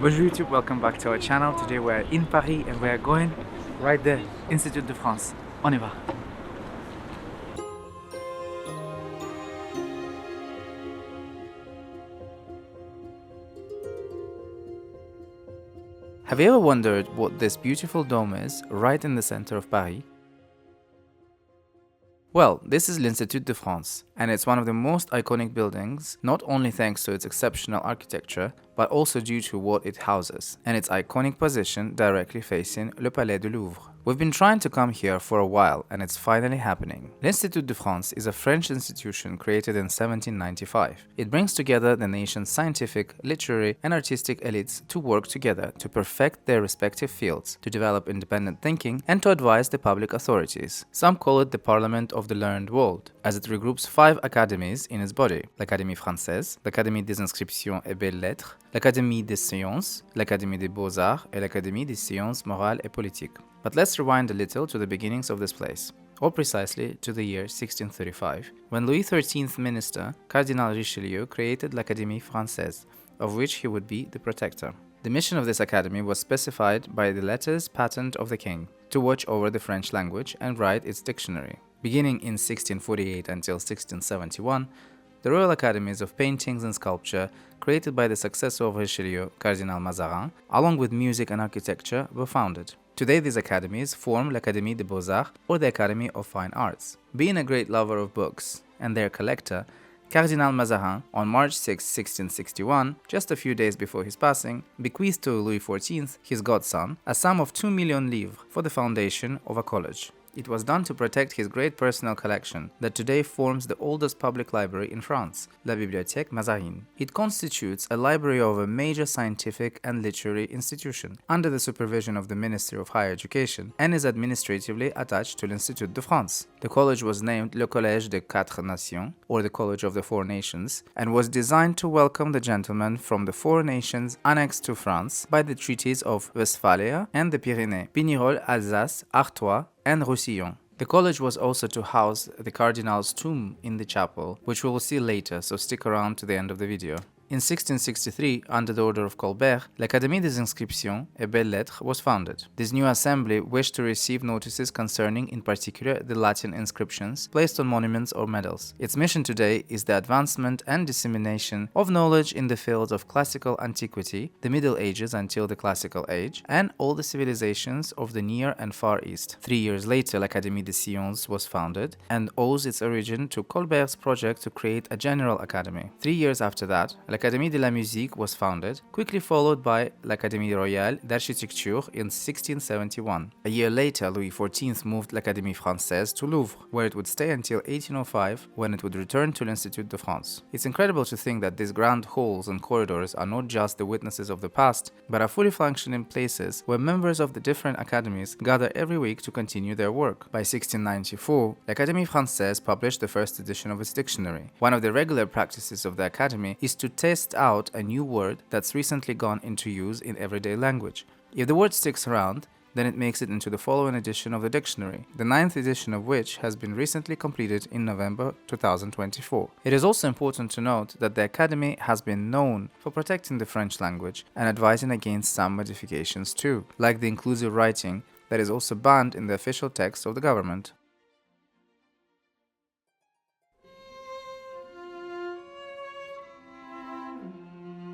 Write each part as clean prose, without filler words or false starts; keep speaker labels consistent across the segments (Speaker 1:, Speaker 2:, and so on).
Speaker 1: Bonjour YouTube, welcome back to our channel. Today we're in Paris and we're going right there, Institut de France. On y va. Have you ever wondered what this beautiful dome is right in the center of Paris? Well, this is l'Institut de France, and it's one of the most iconic buildings, not only thanks to its exceptional architecture, but also due to what it houses, and its iconic position directly facing Le Palais du Louvre. We've been trying to come here for a while, and it's finally happening. L'Institut de France is a French institution created in 1795. It brings together the nation's scientific, literary, and artistic elites to work together to perfect their respective fields, to develop independent thinking, and to advise the public authorities. Some call it the Parliament of the learned world, as it regroups 5 academies in its body: l'Académie Française, l'Académie des Inscriptions et Belles-Lettres, l'Académie des Sciences, l'Académie des Beaux-Arts, et l'Académie des Sciences Morales et Politiques. But let's rewind a little to the beginnings of this place, or precisely to the year 1635, when Louis XIII's minister, Cardinal Richelieu, created l'Académie Française, of which he would be the protector. The mission of this academy was specified by the letters patent of the king, to watch over the French language and write its dictionary. Beginning in 1648 until 1671, the Royal Academies of Paintings and Sculpture, created by the successor of Richelieu, Cardinal Mazarin, along with music and architecture, were founded. Today these academies form l'Académie des Beaux-Arts, or the Academy of Fine Arts. Being a great lover of books and their collector, Cardinal Mazarin, on March 6, 1661, just a few days before his passing, bequeathed to Louis XIV, his godson, a sum of 2 million livres for the foundation of a college. It was done to protect his great personal collection that today forms the oldest public library in France, la Bibliothèque Mazarine. It constitutes a library of a major scientific and literary institution under the supervision of the Ministry of Higher Education and is administratively attached to l'Institut de France. The college was named le Collège des Quatre-Nations, or the College of the Four Nations, and was designed to welcome the gentlemen from the four nations annexed to France by the treaties of Westphalia and the Pyrenees, Pignerol, Alsace, Artois, and Roussillon. The college was also to house the cardinal's tomb in the chapel, which we will see later, so stick around to the end of the video. In 1663, under the order of Colbert, l'Académie des Inscriptions et Belles-Lettres was founded. This new assembly wished to receive notices concerning, in particular, the Latin inscriptions placed on monuments or medals. Its mission today is the advancement and dissemination of knowledge in the fields of classical antiquity, the Middle Ages until the Classical Age, and all the civilizations of the Near and Far East. 3 years later, l'Académie des Sciences was founded and owes its origin to Colbert's project to create a general academy. 3 years after that, l'Académie de la Musique was founded, quickly followed by l'Académie Royale d'Architecture in 1671. A year later, Louis XIV moved l'Académie Française to Louvre, where it would stay until 1805, when it would return to l'Institut de France. It's incredible to think that these grand halls and corridors are not just the witnesses of the past, but are fully functioning places where members of the different academies gather every week to continue their work. By 1694, l'Académie Française published the first edition of its dictionary. One of the regular practices of the academy is to test out a new word that's recently gone into use in everyday language. If the word sticks around, then it makes it into the following edition of the dictionary, the 9th edition of which has been recently completed in November 2024. It is also important to note that the Academy has been known for protecting the French language and advising against some modifications too, like the inclusive writing that is also banned in the official text of the government.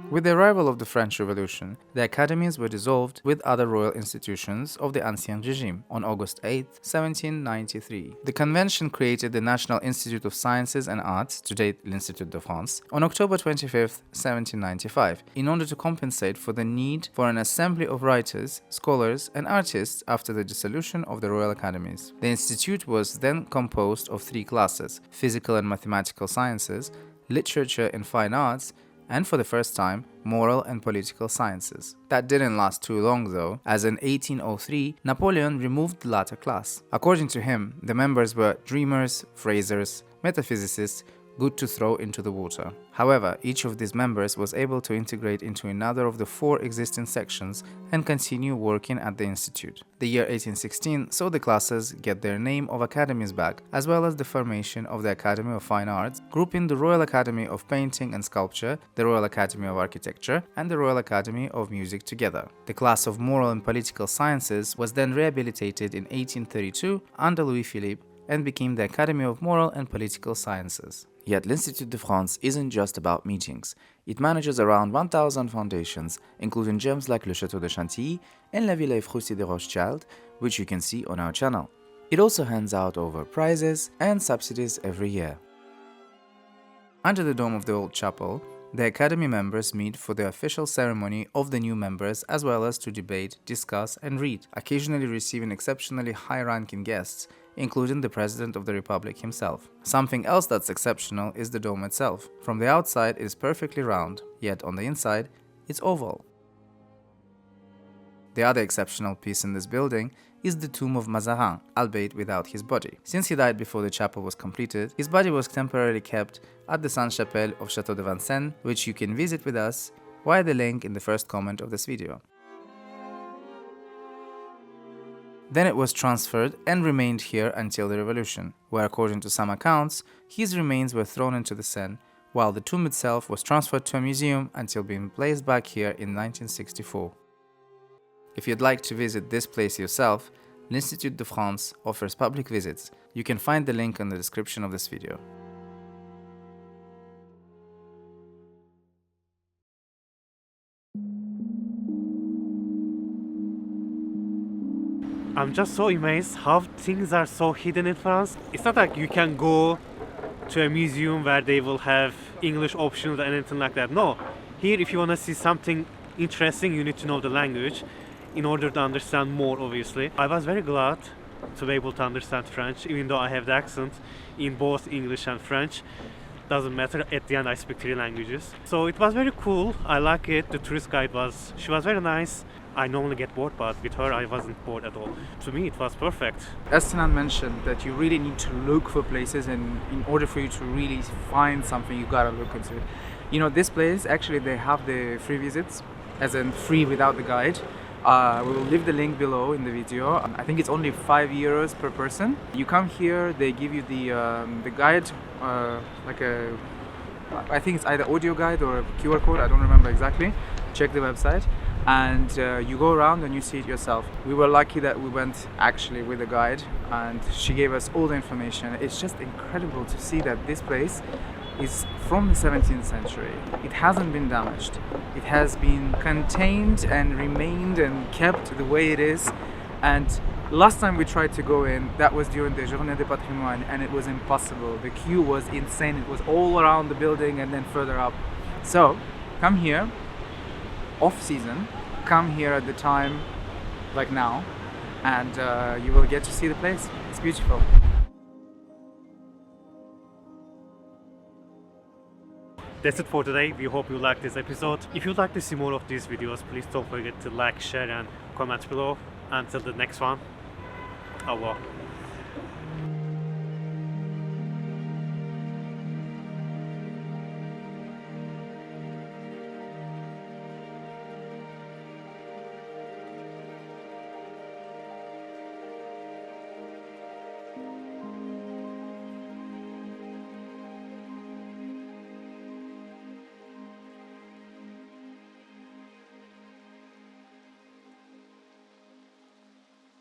Speaker 1: With the arrival of the French Revolution, the academies were dissolved with other royal institutions of the Ancien Régime on August 8, 1793. The convention created the National Institute of Sciences and Arts, to date l'Institut de France, on October 25, 1795, in order to compensate for the need for an assembly of writers, scholars, and artists after the dissolution of the Royal Academies. The institute was then composed of 3 classes: physical and mathematical sciences, literature and fine arts, and for the first time, moral and political sciences. That didn't last too long though, as in 1803, Napoleon removed the latter class. According to him, the members were dreamers, phrasers, metaphysicists, good to throw into the water. However, each of these members was able to integrate into another of the 4 existing sections and continue working at the institute. The year 1816 saw the classes get their name of Academies back, as well as the formation of the Academy of Fine Arts, grouping the Royal Academy of Painting and Sculpture, the Royal Academy of Architecture, and the Royal Academy of Music together. The class of Moral and Political Sciences was then rehabilitated in 1832 under Louis Philippe and became the Academy of Moral and Political Sciences. Yet l'Institut de France isn't just about meetings. It manages around 1,000 foundations, including gems like Le Château de Chantilly and La Villa Frusti de Rothschild, which you can see on our channel. It also hands out over prizes and subsidies every year. Under the dome of the old chapel, the Academy members meet for the official ceremony of the new members, as well as to debate, discuss, and read, occasionally receiving exceptionally high-ranking guests, including the President of the Republic himself. Something else that's exceptional is the dome itself. From the outside, it is perfectly round, yet on the inside, it's oval. The other exceptional piece in this building is the tomb of Mazarin, albeit without his body. Since he died before the chapel was completed, his body was temporarily kept at the Sainte-Chapelle of Château de Vincennes, which you can visit with us via the link in the first comment of this video. Then it was transferred and remained here until the Revolution, where according to some accounts, his remains were thrown into the Seine, while the tomb itself was transferred to a museum until being placed back here in 1964. If you'd like to visit this place yourself, l'Institut de France offers public visits. You can find the link in the description of this video.
Speaker 2: I'm just so amazed how things are so hidden in France. It's not like you can go to a museum where they will have English options or anything like that. No, here if you want to see something interesting, you need to know the language in order to understand more, obviously. I was very glad to be able to understand French, even though I have the accent in both English and French. Doesn't matter, at the end I speak 3 languages. So it was very cool, I like it. The tourist guide she was very nice. I normally get bored, but with her I wasn't bored at all. To me it was perfect.
Speaker 3: As Sinan mentioned, that you really need to look for places, and in order for you to really find something, you gotta look into it. You know, this place, actually they have the free visits, as in free without the guide. We will leave the link below in the video. I think it's only €5 per person. You come here, they give you the guide, I think it's either audio guide or a QR code, I don't remember exactly. Check the website. And you go around and you see it yourself. We were lucky that we went actually with a guide, and she gave us all the information. It's just incredible to see that this place is from the 17th century. It hasn't been damaged. It has been contained and remained and kept the way it is. And last time we tried to go in, that was during the Journée des Patrimoine, and it was impossible. The queue was insane. It was all around the building and then further up. So come here, off season, come here at the time like now, and you will get to see the place. It's beautiful.
Speaker 2: That's it for today. We hope you liked this episode. If you'd like to see more of these videos, please don't forget to like, share and comment below. Until the next one, au revoir.